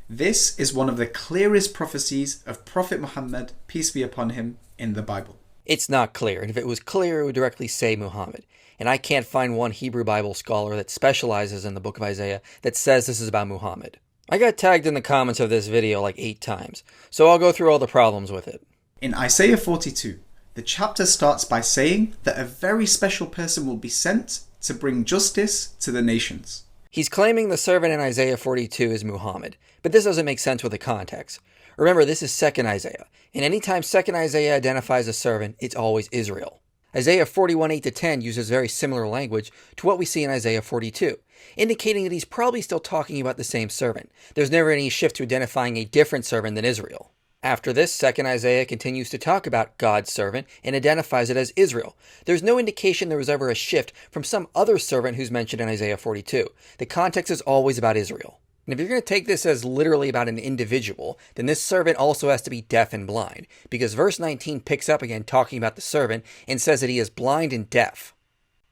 This is one of the clearest prophecies of Prophet Muhammad, peace be upon him, in the Bible. It's not clear, and if it was clear, it would directly say Muhammad. And I can't find one Hebrew Bible scholar that specializes in the book of Isaiah that says this is about Muhammad. I got tagged in the comments of this video like 8 times, so I'll go through all the problems with it. In Isaiah 42, the chapter starts by saying that a very special person will be sent to bring justice to the nations. He's claiming the servant in Isaiah 42 is Muhammad, but this doesn't make sense with the context. Remember, this is 2nd Isaiah, and anytime 2nd Isaiah identifies a servant, it's always Israel. Isaiah 41, 8-10 uses very similar language to what we see in Isaiah 42, indicating that he's probably still talking about the same servant. There's never any shift to identifying a different servant than Israel. After this, 2nd Isaiah continues to talk about God's servant and identifies it as Israel. There's no indication there was ever a shift from some other servant who's mentioned in Isaiah 42. The context is always about Israel. And if you're going to take this as literally about an individual, then this servant also has to be deaf and blind, because verse 19 picks up again talking about the servant and says that he is blind and deaf.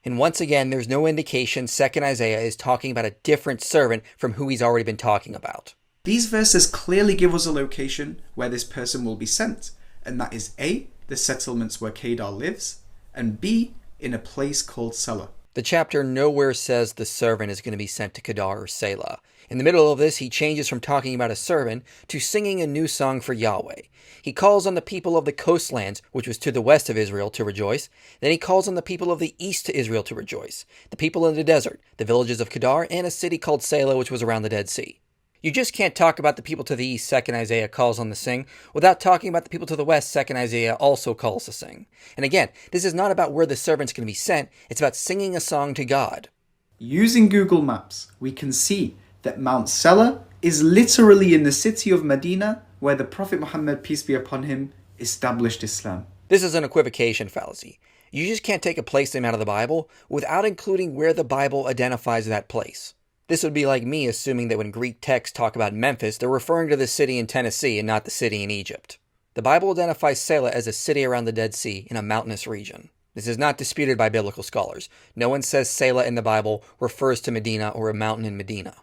And once again, there's no indication 2nd Isaiah is talking about a different servant from who he's already been talking about. These verses clearly give us a location where this person will be sent, and that is A, the settlements where Kedar lives, and B, in a place called Selah. The chapter nowhere says the servant is going to be sent to Kedar or Selah. In the middle of this, he changes from talking about a servant to singing a new song for Yahweh. He calls on the people of the coastlands, which was to the west of Israel, to rejoice. Then he calls on the people of the east to Israel to rejoice. The people in the desert, the villages of Kedar, and a city called Selah, which was around the Dead Sea. You just can't talk about the people to the east 2nd Isaiah calls on to sing without talking about the people to the west 2nd Isaiah also calls to sing. And again, this is not about where the servant's going to be sent, it's about singing a song to God. Using Google Maps, we can see that Mount Selah is literally in the city of Medina, where the Prophet Muhammad, peace be upon him, established Islam. This is an equivocation fallacy. You just can't take a place name out of the Bible without including where the Bible identifies that place. This would be like me assuming that when Greek texts talk about Memphis, they're referring to the city in Tennessee and not the city in Egypt. The Bible identifies Selah as a city around the Dead Sea in a mountainous region. This is not disputed by biblical scholars. No one says Selah in the Bible refers to Medina or a mountain in Medina.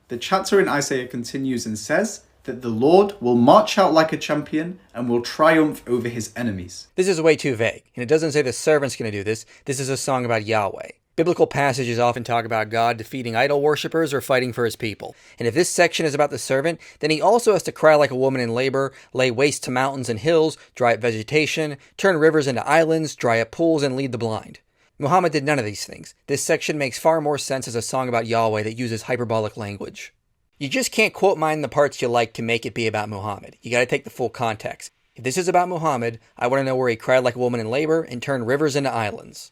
The chapter in Isaiah continues and says that the Lord will march out like a champion and will triumph over his enemies. This is way too vague, and it doesn't say the servant's going to do this. This is a song about Yahweh. Biblical passages often talk about God defeating idol worshippers or fighting for his people. And if this section is about the servant, then he also has to cry like a woman in labor, lay waste to mountains and hills, dry up vegetation, turn rivers into islands, dry up pools, and lead the blind. Muhammad did none of these things. This section makes far more sense as a song about Yahweh that uses hyperbolic language. You just can't quote mine the parts you like to make it be about Muhammad. You gotta take the full context. If this is about Muhammad, I want to know where he cried like a woman in labor and turned rivers into islands.